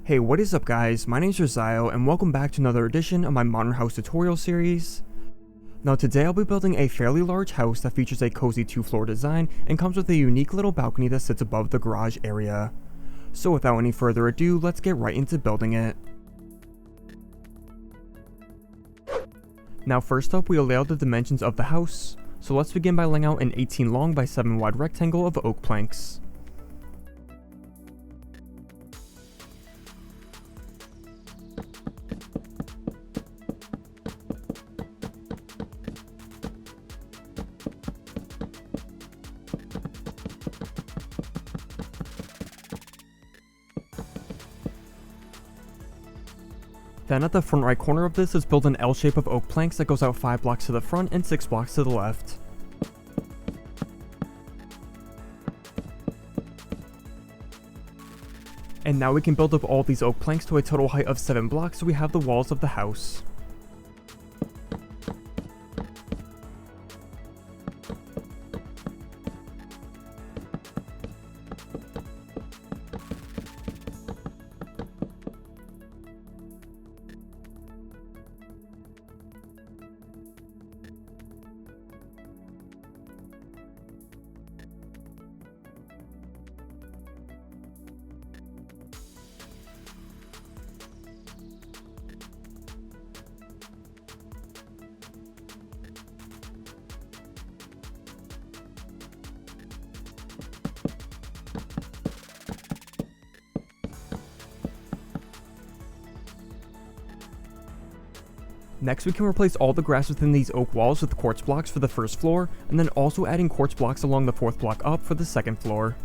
Hey, what is up guys, my name is Rizzial and welcome back to another edition of my Modern House tutorial series. Now today I'll be building a fairly large house that features a cozy 2-floor design and comes with a unique little balcony that sits above the garage area. So without any further ado, let's get right into building it. Now first up, we'll lay out the dimensions of the house. So let's begin by laying out an 18 long by 7 wide rectangle of oak planks. Then at the front right corner of this, let's build an L shape of oak planks that goes out 5 blocks to the front and 6 blocks to the left. And now we can build up all these oak planks to a total height of 7 blocks so we have the walls of the house. Next, we can replace all the grass within these oak walls with quartz blocks for the first floor, and then also adding quartz blocks along the 4th block up for the 2nd floor.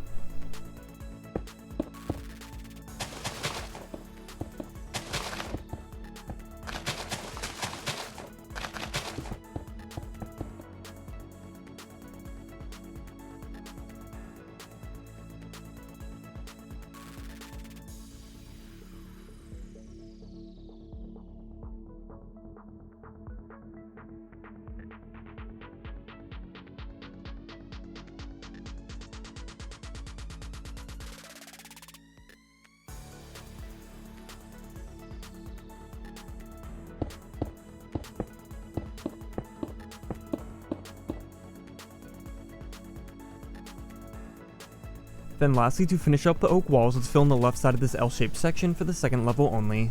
Then lastly, to finish up the oak walls, let's fill in the left side of this L-shaped section for the 2nd level only.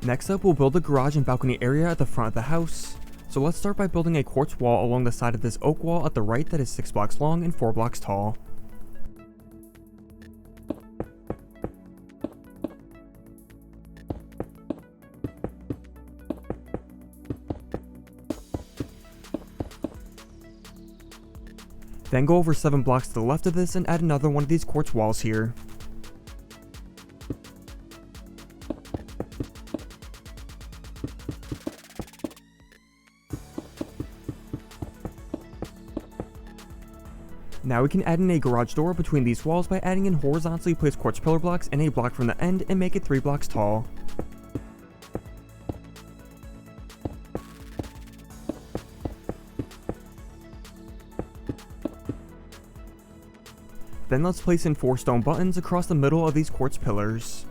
Next up, we'll build a garage and balcony area at the front of the house. So let's start by building a quartz wall along the side of this oak wall at the right that is 6 blocks long and 4 blocks tall. Then go over 7 blocks to the left of this and add another one of these quartz walls here. Now we can add in a garage door between these walls by adding in horizontally placed quartz pillar blocks and a block from the end and make it 3 blocks tall. Then let's place in 4 stone buttons across the middle of these quartz pillars.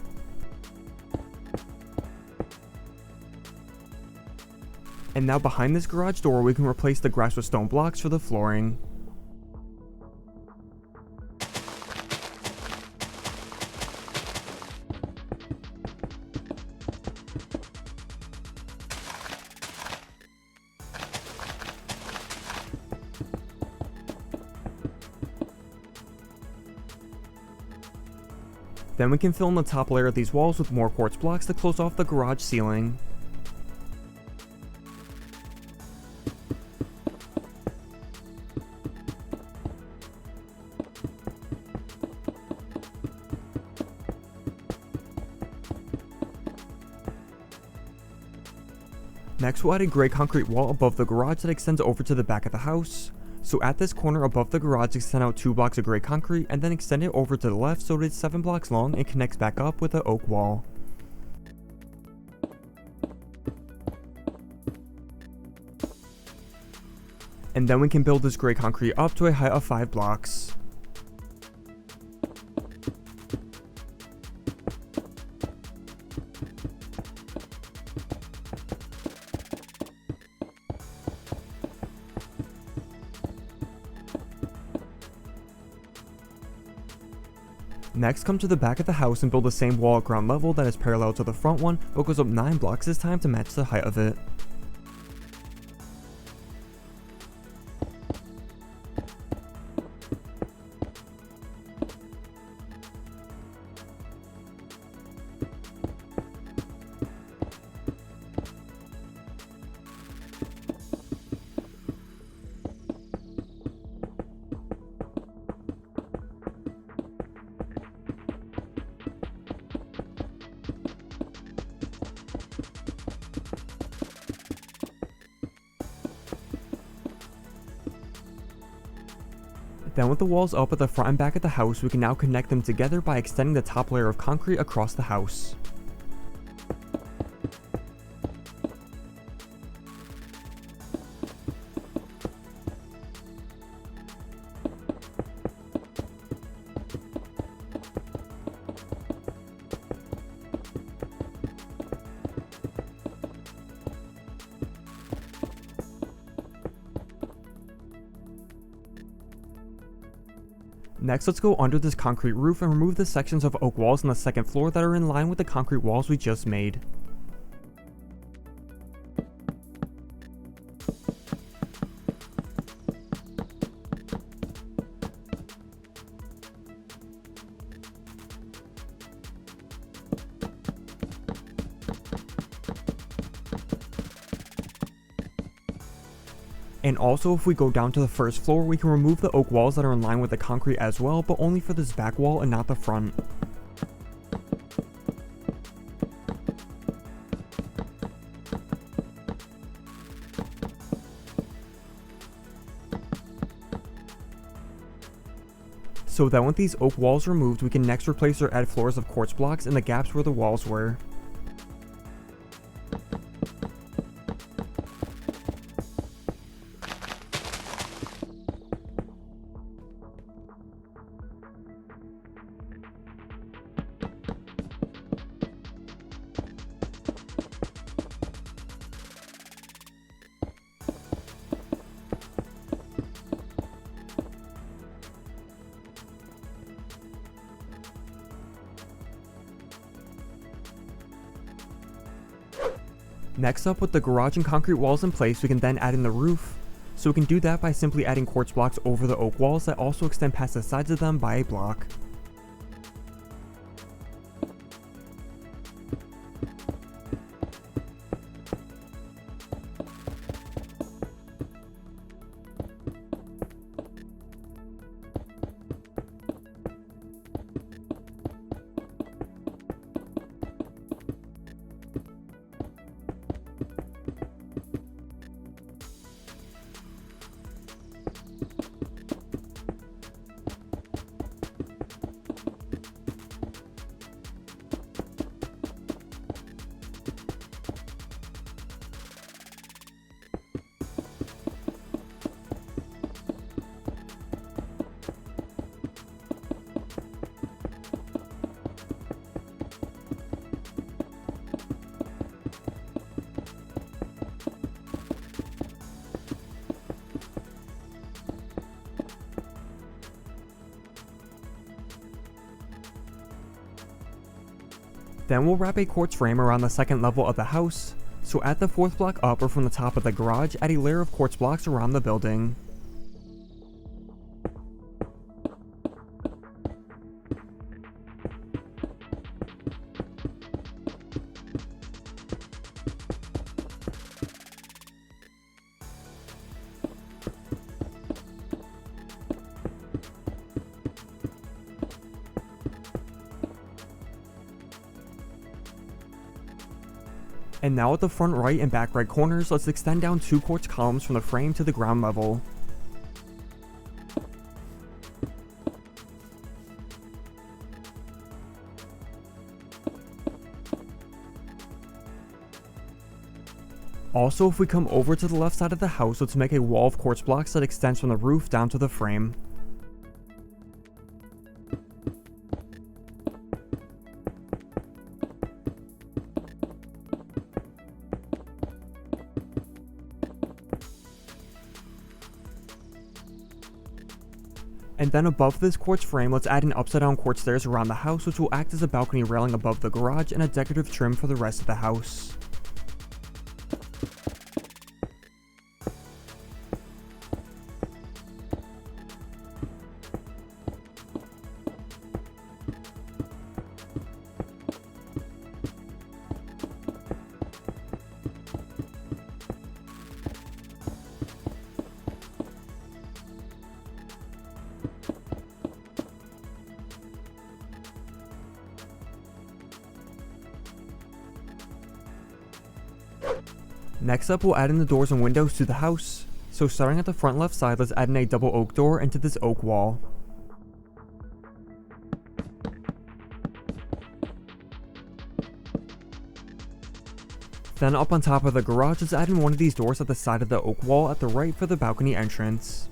And now behind this garage door we can replace the grass with stone blocks for the flooring. Then we can fill in the top layer of these walls with more quartz blocks to close off the garage ceiling. Next, we'll add a gray concrete wall above the garage that extends over to the back of the house. So at this corner above the garage, extend out 2 blocks of gray concrete and then extend it over to the left so it is 7 blocks long and connects back up with the oak wall. And then we can build this gray concrete up to a height of 5 blocks. Next, come to the back of the house and build the same wall at ground level that is parallel to the front one, but goes up 9 blocks this time to match the height of it. Then with the walls up at the front and back of the house, we can now connect them together by extending the top layer of concrete across the house. Next, let's go under this concrete roof and remove the sections of oak walls on the second floor that are in line with the concrete walls we just made. And also, if we go down to the first floor, we can remove the oak walls that are in line with the concrete as well, but only for this back wall and not the front. So then with these oak walls removed, we can next replace or add floors of quartz blocks in the gaps where the walls were. Next up, with the garage and concrete walls in place, we can then add in the roof. So we can do that by simply adding quartz blocks over the oak walls that also extend past the sides of them by a block. Then we'll wrap a quartz frame around the second level of the house, so at the fourth block up or from the top of the garage, add a layer of quartz blocks around the building. And now at the front right and back right corners, let's extend down 2 quartz columns from the frame to the ground level. Also, if we come over to the left side of the house, let's make a wall of quartz blocks that extends from the roof down to the frame. And then above this quartz frame, let's add an upside down quartz stairs around the house, which will act as a balcony railing above the garage and a decorative trim for the rest of the house. Next up, we'll add in the doors and windows to the house. So starting at the front left side, let's add in a double oak door into this oak wall. Then up on top of the garage, let's add in one of these doors at the side of the oak wall at the right for the balcony entrance.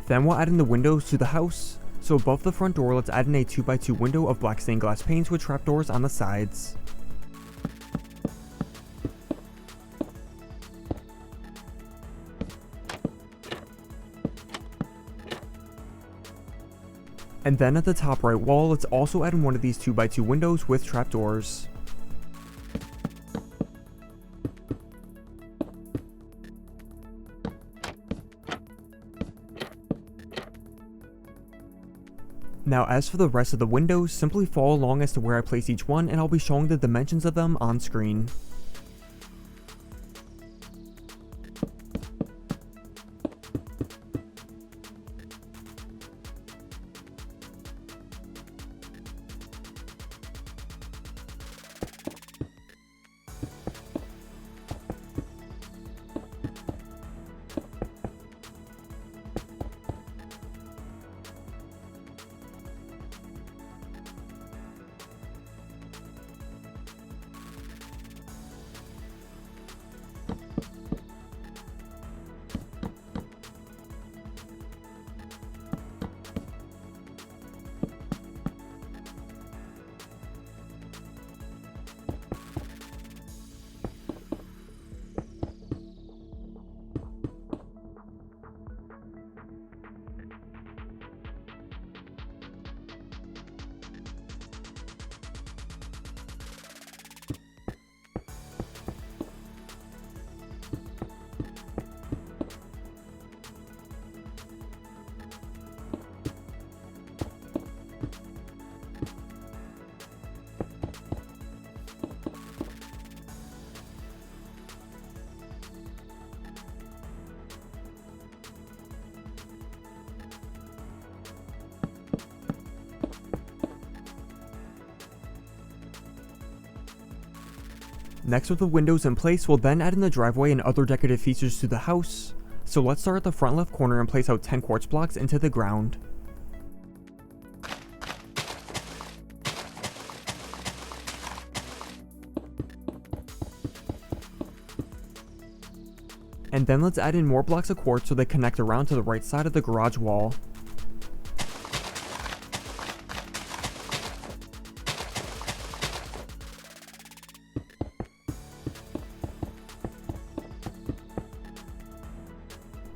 Then we'll add in the windows to the house. So above the front door, let's add in a 2x2 window of black stained glass panes with trapdoors on the sides. And then at the top right wall, let's also add in one of these 2x2 windows with trapdoors. Now as for the rest of the windows, simply follow along as to where I place each one, and I'll be showing the dimensions of them on screen. Next, with the windows in place, we'll then add in the driveway and other decorative features to the house. So let's start at the front left corner and place out 10 quartz blocks into the ground. And then let's add in more blocks of quartz so they connect around to the right side of the garage wall.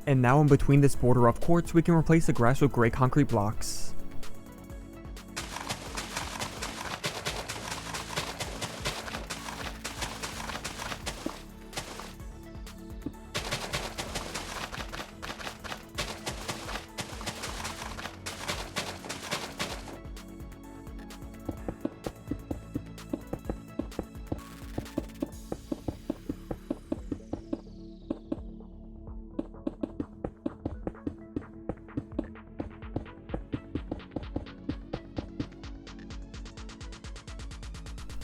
And now in between this border of quartz, we can replace the grass with gray concrete blocks.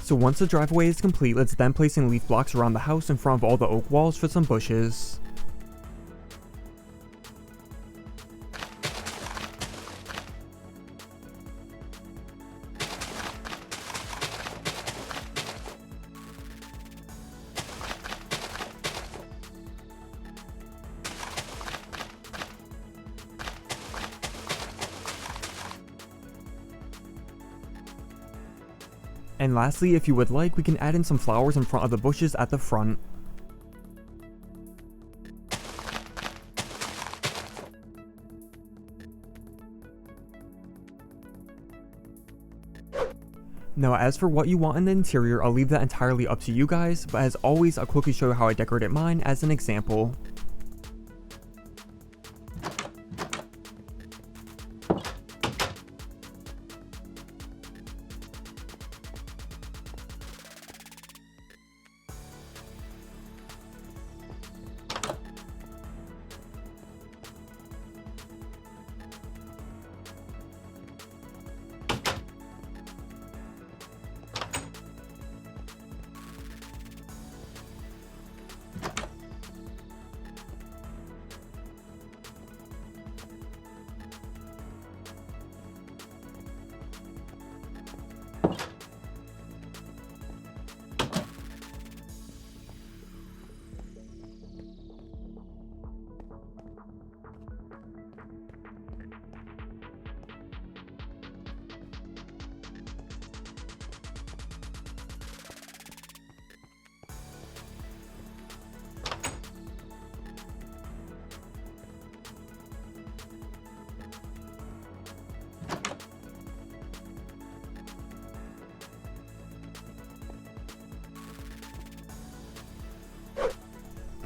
So once the driveway is complete, let's then place in leaf blocks around the house in front of all the oak walls for some bushes. And lastly, if you would like, we can add in some flowers in front of the bushes at the front. Now as for what you want in the interior, I'll leave that entirely up to you guys, but as always, I'll quickly show you how I decorated mine as an example.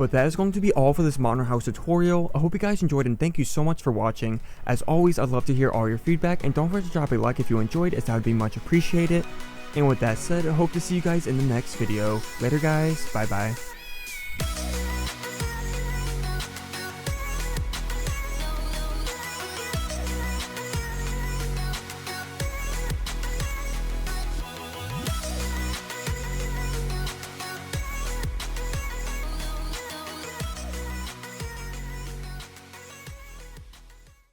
But that is going to be all for this modern house tutorial. I hope you guys enjoyed and thank you so much for watching. As always, I'd love to hear all your feedback and don't forget to drop a like if you enjoyed, as that would be much appreciated. And with that said, I hope to see you guys in the next video. Later guys, bye bye.